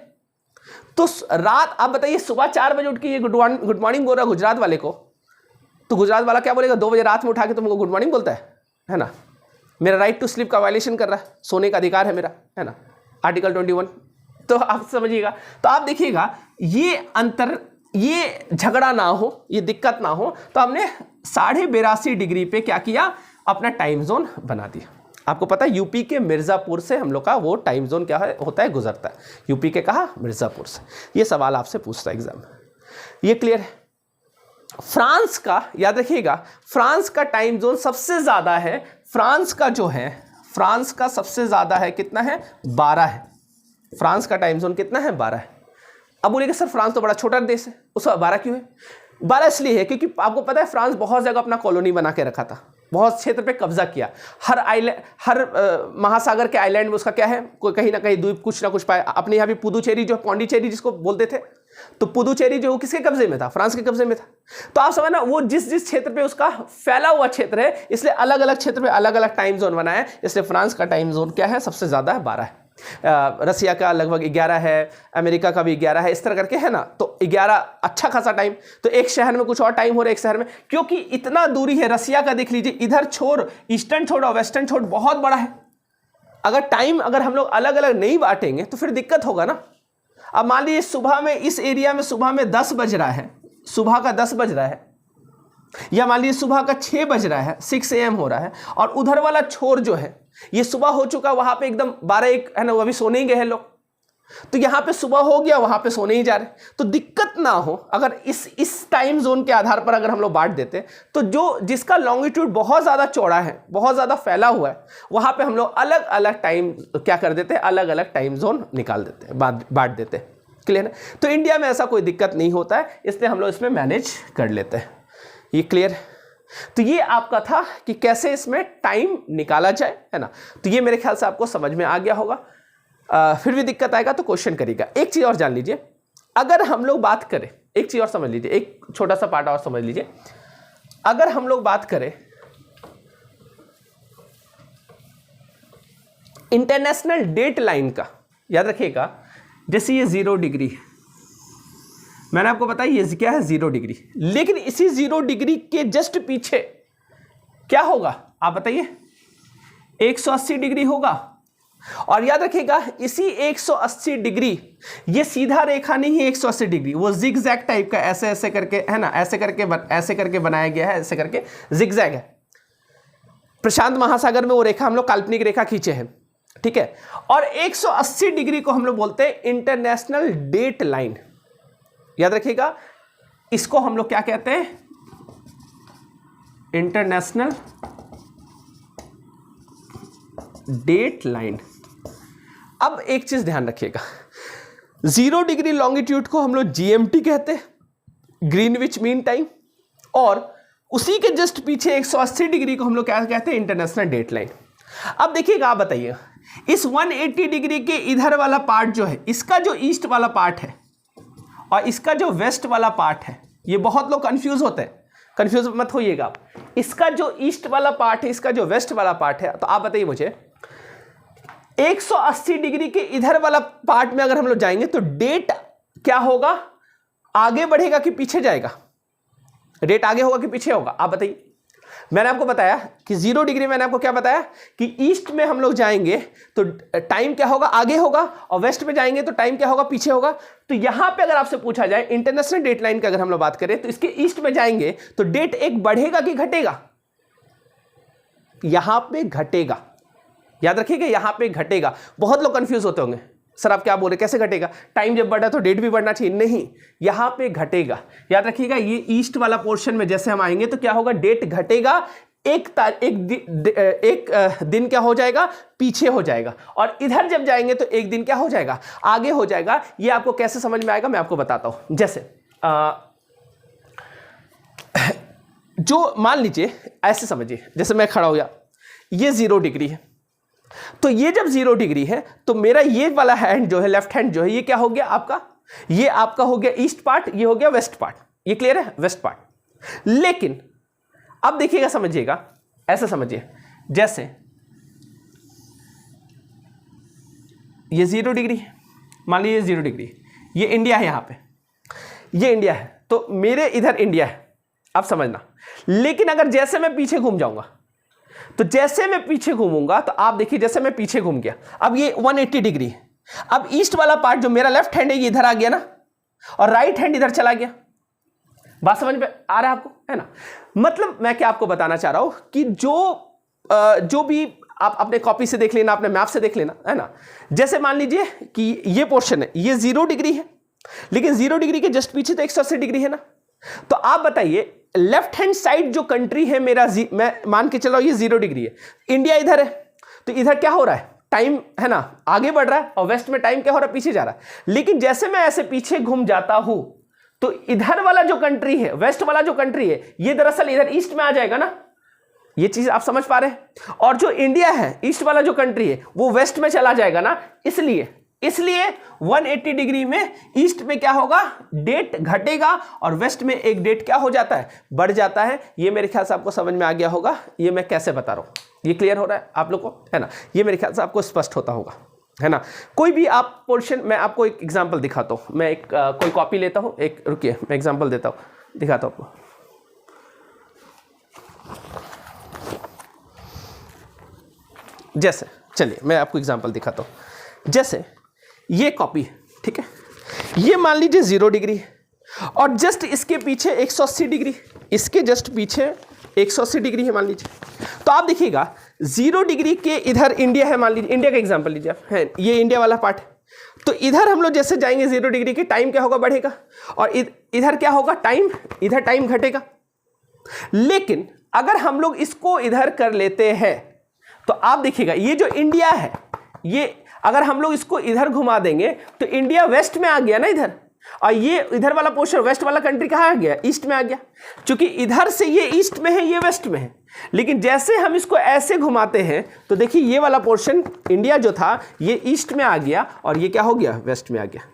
तो रात, आप बताइए सुबह 4 बजे उठ के ये गुड मॉर्निंग बोल रहा है गुजरात वाले को, तो गुजरात वाला क्या बोलेगा? 2 बजे रात में उठा के तुमको गुड मॉर्निंग बोलता है ना? मेरा राइट टू स्लीप का वायलेशन कर रहा है, सोने का अधिकार है मेरा, है ना, आर्टिकल 21। तो आप समझिएगा, तो आप देखिएगा ये अंतर, ये झगड़ा ना हो, ये दिक्कत ना हो, तो हमने 82.5 डिग्री पे क्या किया? अपना टाइम जोन बना दिया। आपको पता है यूपी के मिर्जापुर से हम लोग का वो टाइम जोन क्या है होता है, गुजरता है। यूपी के कहा? मिर्जापुर से। ये सवाल आपसे पूछता है एग्जाम में, ये क्लियर है? फ्रांस का याद रखिएगा, फ्रांस का टाइम जोन सबसे ज्यादा है। फ्रांस का जो है, फ्रांस का सबसे ज्यादा है, कितना है? 12 है। फ्रांस का टाइम जोन कितना है? 12 है। अब बोलेंगे सर फ्रांस तो बड़ा छोटा देश है, उसका 12 क्यों है? 12 इसलिए है क्योंकि आपको पता है फ्रांस बहुत जगह अपना कॉलोनी बना के रखा था, बहुत क्षेत्र पे कब्जा किया। हर आइलैंड, हर महासागर के आइलैंड में उसका क्या है, कोई कहीं ना कहीं द्वीप कुछ ना कुछ पाए। अपने यहाँ भी पुदुचेरी जो पौंडीचेरी जिसको बोलते थे, तो पुदुचेरी जो किसके कब्जे में था? फ्रांस के कब्जे में था। तो आप समझना, वो जिस जिस क्षेत्र पे उसका फैला हुआ क्षेत्र है, इसलिए अलग अलग क्षेत्र में अलग अलग टाइम जोन बनाया है। इसलिए फ्रांस का टाइम जोन क्या है? सबसे ज्यादा है, 12 है। रसिया का लगभग 11 है, अमेरिका का भी 11 है, इस तरह करके है ना। तो 11 अच्छा खासा टाइम। तो एक शहर में कुछ और टाइम हो रहा है, एक शहर में, क्योंकि इतना दूरी है। रसिया का देख लीजिए, इधर छोड़, ईस्टर्न छोड़ और वेस्टर्न छोड़ बहुत बड़ा है। अगर टाइम अगर हम लोग अलग अलग नहीं बांटेंगे तो फिर दिक्कत होगा ना। अब मान लीजिए सुबह में इस एरिया में सुबह में 10 बज रहा है, सुबह का 10 बज रहा है, या मान लीजिए सुबह का 6 बज रहा है, 6 AM हो रहा है, और उधर वाला छोर जो है ये सुबह हो चुका, वहां पे एकदम 12-1 है ना, वो अभी सोने ही गए हैं लोग। तो यहां पे सुबह हो गया, वहां पे सोने ही जा रहे। तो दिक्कत ना हो, अगर इस टाइम जोन के आधार पर अगर हम लोग बांट देते, तो जो जिसका लॉन्गिट्यूड बहुत ज्यादा चौड़ा है, बहुत ज्यादा फैला हुआ है, वहां पे हम लोग अलग अलग टाइम क्या कर देते हैं? अलग अलग टाइम जोन निकाल देते हैं, बांट देते हैं। क्लियर है? तो इंडिया में ऐसा कोई दिक्कत नहीं होता है, इसलिए हम लोग इसमें मैनेज कर लेते हैं। ये क्लियर? तो ये आपका था कि कैसे इसमें टाइम निकाला जाए, है ना। तो ये मेरे ख्याल से आपको समझ में आ गया होगा। फिर भी दिक्कत आएगा तो क्वेश्चन करिएगा। एक चीज और जान लीजिए, अगर हम लोग बात करें, एक चीज और समझ लीजिए, एक छोटा सा पार्ट और समझ लीजिए। अगर हम लोग बात करें इंटरनेशनल डेट लाइन का, याद रखिएगा, जैसे ये 0 डिग्री है, मैंने आपको बताया ये क्या है? 0 डिग्री। लेकिन इसी 0 डिग्री के जस्ट पीछे क्या होगा? आप बताइए। 180 डिग्री होगा। और याद रखिएगा, इसी 180 डिग्री, ये सीधा रेखा नहीं है 180 डिग्री, वो जिगजैग टाइप का, ऐसे ऐसे करके, है ना, ऐसे करके बनाया गया है, ऐसे करके जिगजैग है। प्रशांत महासागर में वो रेखा हम लोग काल्पनिक रेखा खींचे हैं, ठीक है। और 180 डिग्री को हम लोग बोलते हैं इंटरनेशनल डेट लाइन। याद रखिएगा, इसको हम लोग क्या कहते हैं? International date line. अब एक चीज ध्यान रखिएगा, 0 डिग्री लॉन्गिट्यूड को हम लोग GMT कहते हैं, ग्रीनविच मीन टाइम, और उसी के जस्ट पीछे 180 डिग्री को हम लोग क्या कहते हैं? International date line. अब देखिएगा, आप बताइएगा, इस 180 डिग्री के इधर वाला पार्ट जो है, इसका जो ईस्ट वाला पार्ट है और इसका जो वेस्ट वाला पार्ट है, ये बहुत लोग कंफ्यूज होते हैं, कंफ्यूज मत होइएगा आप। इसका जो ईस्ट वाला पार्ट है, इसका जो वेस्ट वाला पार्ट है, तो आप बताइए मुझे, 180 डिग्री के इधर वाला पार्ट में अगर हम लोग जाएंगे तो डेट क्या होगा? आगे बढ़ेगा कि पीछे जाएगा? डेट आगे होगा कि पीछे होगा? आप बताइए। मैंने आपको बताया कि 0 डिग्री, मैंने आपको क्या बताया कि ईस्ट में हम लोग जाएंगे तो टाइम क्या होगा? आगे होगा, और वेस्ट में जाएंगे तो टाइम क्या होगा? पीछे होगा। तो यहां पे अगर आपसे पूछा जाए इंटरनेशनल डेट लाइन की अगर हम लोग बात करें, तो इसके ईस्ट में जाएंगे तो डेट एक बढ़ेगा कि घटेगा? यहां पे घटेगा। याद रखिएगा, यहां पे घटेगा। बहुत लोग कंफ्यूज होते होंगे, सर आप क्या बोल रहे, कैसे घटेगा? टाइम जब बढ़ा तो डेट भी बढ़ना चाहिए। नहीं, यहां पे घटेगा। याद रखिएगा, ये ईस्ट वाला पोर्शन में जैसे हम आएंगे तो क्या होगा, डेट घटेगा, एक दिन क्या हो जाएगा, पीछे हो जाएगा। और इधर जब जाएंगे तो एक दिन क्या हो जाएगा, आगे हो जाएगा। ये आपको कैसे समझ में आएगा मैं आपको बताता हूं। जैसे जो मान लीजिए ऐसे समझिए, जैसे मैं खड़ा हो गया, ये 0 डिग्री है, तो ये जब 0 डिग्री है तो मेरा ये वाला हैंड जो है, लेफ्ट हैंड जो है, ये क्या हो गया आपका, ये आपका हो गया ईस्ट पार्ट, ये हो गया वेस्ट पार्ट। ये क्लियर है, वेस्ट पार्ट। लेकिन अब देखिएगा, समझिएगा, ऐसा समझिए, जैसे ये 0 डिग्री है, मान लीजिए 0 डिग्री, ये इंडिया है, यहां पे ये इंडिया है, तो मेरे इधर इंडिया है, आप समझना। लेकिन अगर जैसे मैं पीछे घूम जाऊंगा, तो जैसे मैं पीछे घूमूंगा तो आप देखिए, जैसे मैं पीछे घूम गया, अब ये 180 डिग्री है। अब ईस्ट वाला पार्ट जो मेरा लेफ्ट हैंड है ये इधर आ गया ना, और राइट हैंड इधर चला गया। बात समझ में आ रहा है आपको, है ना? मतलब मैं क्या आपको बताना चाह रहा हूं कि जो भी आप अपने कॉपी से देख लेना, अपने मैप से देख लेना, है ना। जैसे मान लीजिए कि ये पोर्शन है, ये 0 डिग्री है, लेकिन 0 डिग्री के जस्ट पीछे तो 180 डिग्री है ना। तो आप बताइए, लेफ्ट हैंड साइड जो कंट्री है मेरा, मैं मान के चला ये 0 डिग्री है, इंडिया इधर है, तो इधर क्या हो रहा है, टाइम है ना आगे बढ़ रहा है, और वेस्ट में टाइम क्या हो रहा है, पीछे जा रहा है। लेकिन जैसे मैं ऐसे पीछे घूम जाता हूं तो इधर वाला जो कंट्री है, वेस्ट वाला जो कंट्री है, ये दरअसल इधर ईस्ट में आ जाएगा ना। ये चीज आप समझ पा रहे हैं? और जो इंडिया है, ईस्ट वाला जो कंट्री है, वो वेस्ट में चला जाएगा ना। इसलिए 180 डिग्री में ईस्ट में क्या होगा, डेट घटेगा, और वेस्ट में एक डेट क्या हो जाता है, बढ़ जाता है। ये मेरे ख्याल से आपको समझ में आ गया होगा। ये मैं कैसे बता रहा हूं, ये क्लियर हो रहा है आप लोग को, है ना? ये मेरे ख्याल से आपको स्पष्ट होता होगा, है ना? कोई भी आप पोर्शन, मैं आपको एक एग्जांपल दिखाता हूं। मैं एक कोई कॉपी लेता हूं, एक रुकिए मैं एग्जांपल देता हूं, दिखाता हूं आपको। जैसे चलिए मैं आपको एग्जांपल दिखाता हूं। जैसे ये कॉपी, ठीक है, ये मान लीजिए 0 डिग्री है, और जस्ट इसके पीछे 180 डिग्री, इसके जस्ट पीछे 180 डिग्री है मान लीजिए। तो आप देखिएगा 0 डिग्री के इधर इंडिया है, मान लीजिए इंडिया का एग्जांपल लीजिए आप, है ये इंडिया वाला पार्ट है। तो इधर हम लोग जैसे जाएंगे 0 डिग्री के, टाइम क्या होगा, बढ़ेगा, और इधर क्या होगा, टाइम, इधर टाइम घटेगा। लेकिन अगर हम लोग इसको इधर कर लेते हैं तो आप देखिएगा, ये जो इंडिया है, ये अगर हम लोग इसको इधर घुमा देंगे तो इंडिया वेस्ट में आ गया ना इधर, और ये इधर वाला पोर्शन, वेस्ट वाला कंट्री कहाँ आ गया, ईस्ट में आ गया। क्योंकि इधर से ये ईस्ट में है, ये वेस्ट में है। लेकिन जैसे हम इसको ऐसे घुमाते हैं तो देखिए ये वाला पोर्शन इंडिया जो था ये ईस्ट में आ गया, और ये क्या हो गया, वेस्ट में आ गया।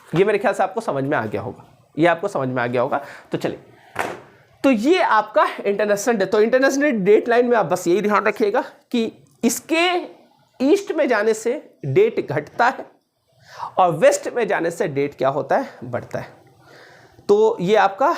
ये मेरे ख्याल से आपको समझ में आ गया होगा, ये आपको समझ में आ गया होगा। तो चलिए, तो ये आपका इंटरनेशनल डेट। तो इंटरनेशनल डेट लाइन में आप बस यही ध्यान रखिएगा कि इसके ईस्ट में जाने से डेट घटता है, और वेस्ट में जाने से डेट क्या होता है, बढ़ता है। तो ये आपका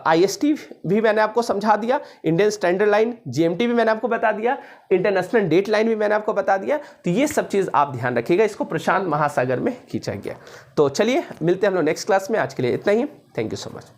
IST भी मैंने आपको समझा दिया, इंडियन स्टैंडर्ड लाइन, GMT भी मैंने आपको बता दिया, इंटरनेशनल डेट लाइन भी मैंने आपको बता दिया। तो ये सब चीज़ आप ध्यान रखिएगा, इसको प्रशांत महासागर में खींचा गया। तो चलिए मिलते हैं हम लोग नेक्स्ट क्लास में। आज के लिए इतना ही, थैंक यू सो मच।